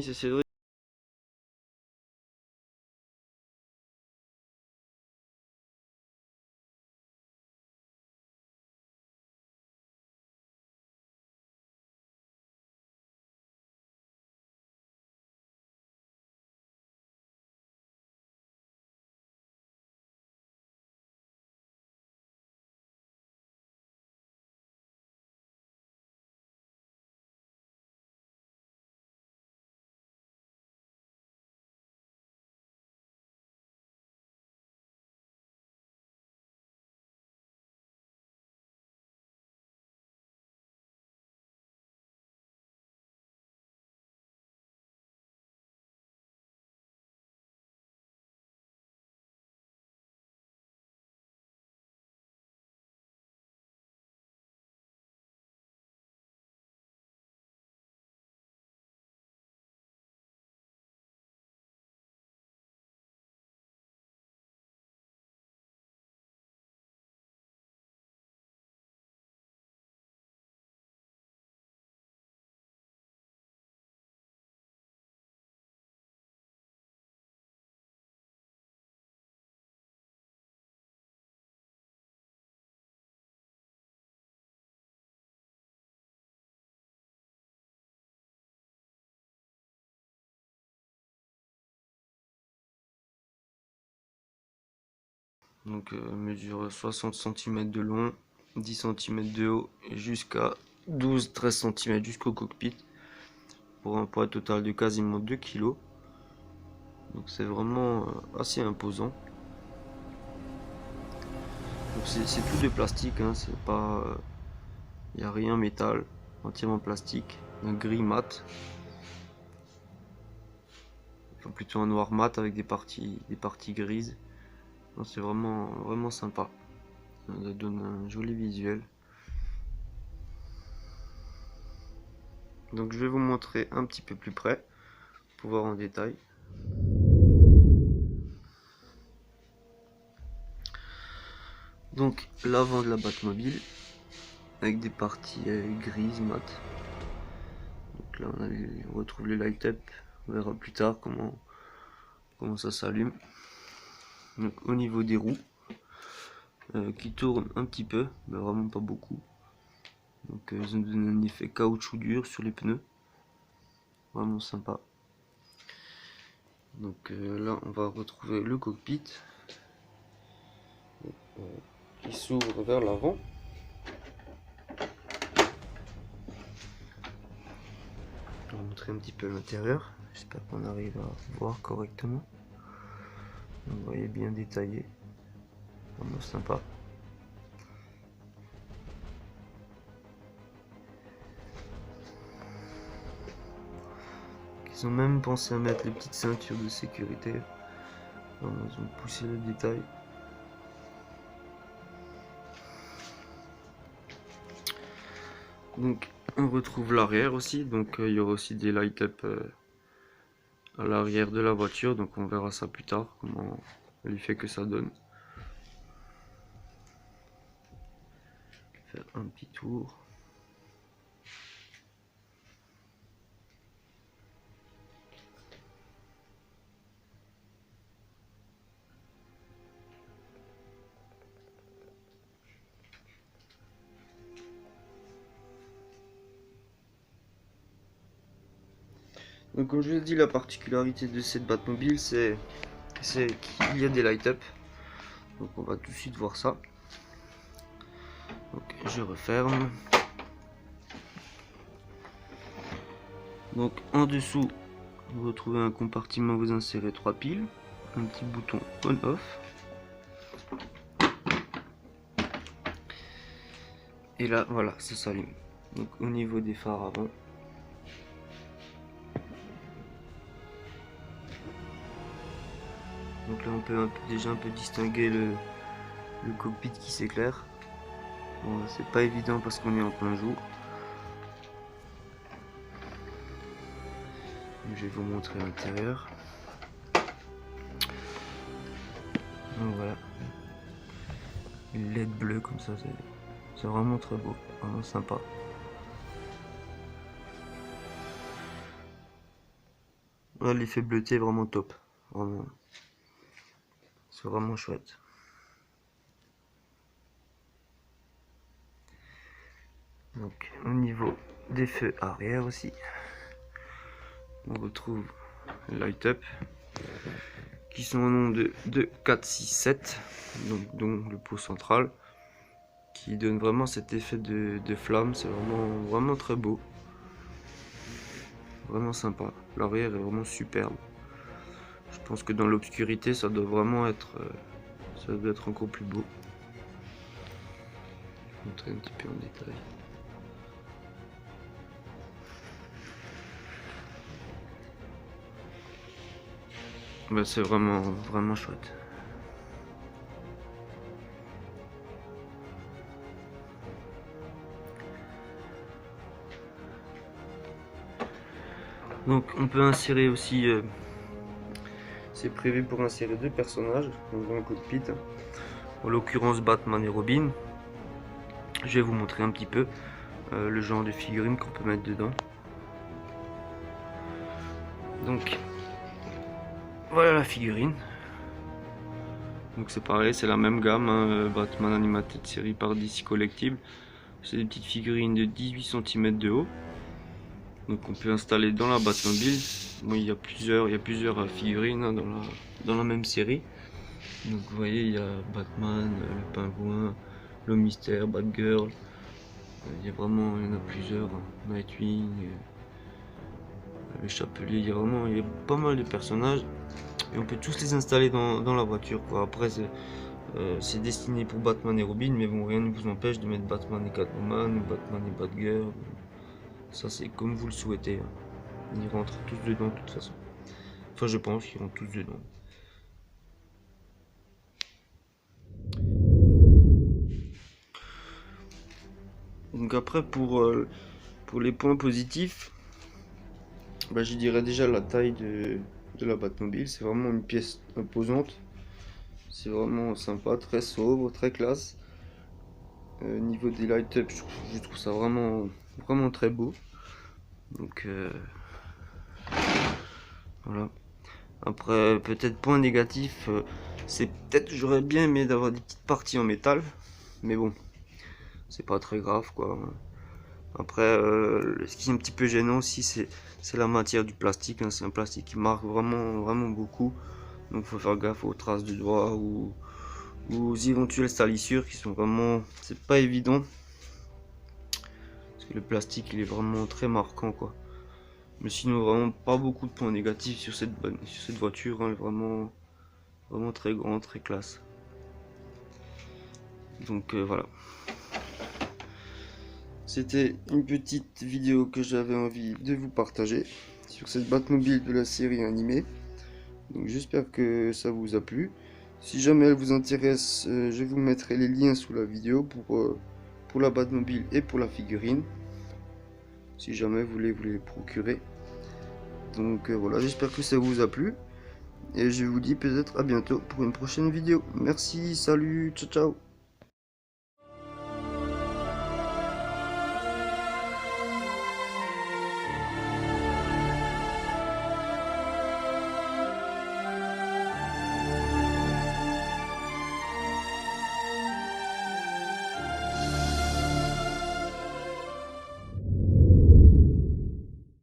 amis, c'est Cédric. Donc mesure 60 cm de long, 10 cm de haut et jusqu'à 12-13 cm jusqu'au cockpit pour un poids total de quasiment 2 kg. Donc c'est vraiment assez imposant. Donc c'est tout de plastique, hein, c'est pas, y a rien métal, entièrement plastique, un gris mat, enfin plutôt un noir mat avec des parties grises. C'est vraiment sympa. Ça donne un joli visuel. Donc je vais vous montrer un petit peu plus près pour voir en détail. Donc l'avant de la Batmobile avec des parties grises mat. Donc là on retrouve les light-up. On verra plus tard comment ça s'allume. Donc au niveau des roues qui tournent un petit peu, mais vraiment pas beaucoup. Donc ils ont donné un effet caoutchouc dur sur les pneus. Vraiment sympa. Donc là on va retrouver le cockpit qui s'ouvre vers l'avant. Je vais vous montrer un petit peu l'intérieur. J'espère qu'on arrive à voir correctement. Vous voyez bien détaillé. Vraiment sympa. Ils ont même pensé à mettre les petites ceintures de sécurité. Vraiment, ils ont poussé le détail. Donc on retrouve l'arrière aussi. Donc il y aura aussi des light-up à l'arrière de la voiture. Donc on verra ça plus tard, comment l'effet que ça donne. Faire un petit tour. Donc comme je vous ai dit, la particularité de cette Batmobile, c'est qu'il y a des light-up. Donc on va tout de suite voir ça. Donc je referme. Donc en dessous, vous retrouvez un compartiment où vous insérez 3 piles, un petit bouton on-off. Et là, voilà, ça s'allume. Donc au niveau des phares avant. Donc là on peut déjà un peu distinguer le cockpit qui s'éclaire. Bon, c'est pas évident parce qu'on est en plein jour. Je vais vous montrer l'intérieur. Donc voilà. Une LED bleue comme ça, c'est vraiment très beau, vraiment sympa. Là, l'effet bleuté est vraiment top. Vraiment. C'est vraiment chouette. Donc au niveau des feux arrière aussi, on retrouve les light up qui sont au nombre de 2, 4, 6, 7, donc dont le pot central qui donne vraiment cet effet de flamme. C'est vraiment très beau, vraiment sympa. L'arrière est vraiment superbe. Je pense que dans l'obscurité ça doit vraiment être encore plus beau. Je vais montrer un petit peu en détail. Ben, c'est vraiment chouette. Donc on peut insérer aussi, c'est prévu pour insérer 2 personnages dans le cockpit, en l'occurrence Batman et Robin. Je vais vous montrer un petit peu le genre de figurines qu'on peut mettre dedans. Donc voilà la figurine. Donc c'est pareil, c'est la même gamme, hein, Batman Animated Series par DC Collectibles. C'est des petites figurines de 18 cm de haut. Donc on peut installer dans la Batmobile. Bon, il y a plusieurs figurines, hein, dans la même série. Donc vous voyez, il y a Batman, le pingouin, le mystère, Batgirl. Il y en a plusieurs, hein. Nightwing, le chapelet, il y a pas mal de personnages. Et on peut tous les installer dans la voiture, quoi. Après c'est destiné pour Batman et Robin, mais bon, rien ne vous empêche de mettre Batman et Catwoman, ou Batman et Batgirl. Ça c'est comme vous le souhaitez, hein. Ils rentrent tous dedans de toute façon. Enfin je pense qu'ils rentrent tous dedans. Donc après pour les points positifs, bah, je dirais déjà la taille de la Batmobile. C'est vraiment une pièce imposante. C'est vraiment sympa, très sobre, très classe. Niveau des light-up, je trouve ça vraiment très beau. Donc voilà. Après, peut-être point négatif, c'est peut-être j'aurais bien aimé d'avoir des petites parties en métal, mais bon, c'est pas très grave quoi. Après, ce qui est un petit peu gênant aussi, c'est la matière du plastique, hein. C'est un plastique qui marque vraiment beaucoup, donc faut faire gaffe aux traces de doigts ou aux éventuelles salissures qui sont vraiment, c'est pas évident parce que le plastique il est vraiment très marquant quoi. Mais sinon vraiment pas beaucoup de points négatifs sur cette voiture, hein, vraiment très grand, très classe. Donc voilà. C'était une petite vidéo que j'avais envie de vous partager sur cette Batmobile de la série animée. Donc j'espère que ça vous a plu. Si jamais elle vous intéresse, je vous mettrai les liens sous la vidéo pour la Batmobile et pour la figurine. Si jamais vous voulez vous les procurer. Donc voilà, j'espère que ça vous a plu. Et je vous dis peut-être à bientôt pour une prochaine vidéo. Merci, salut, ciao ciao.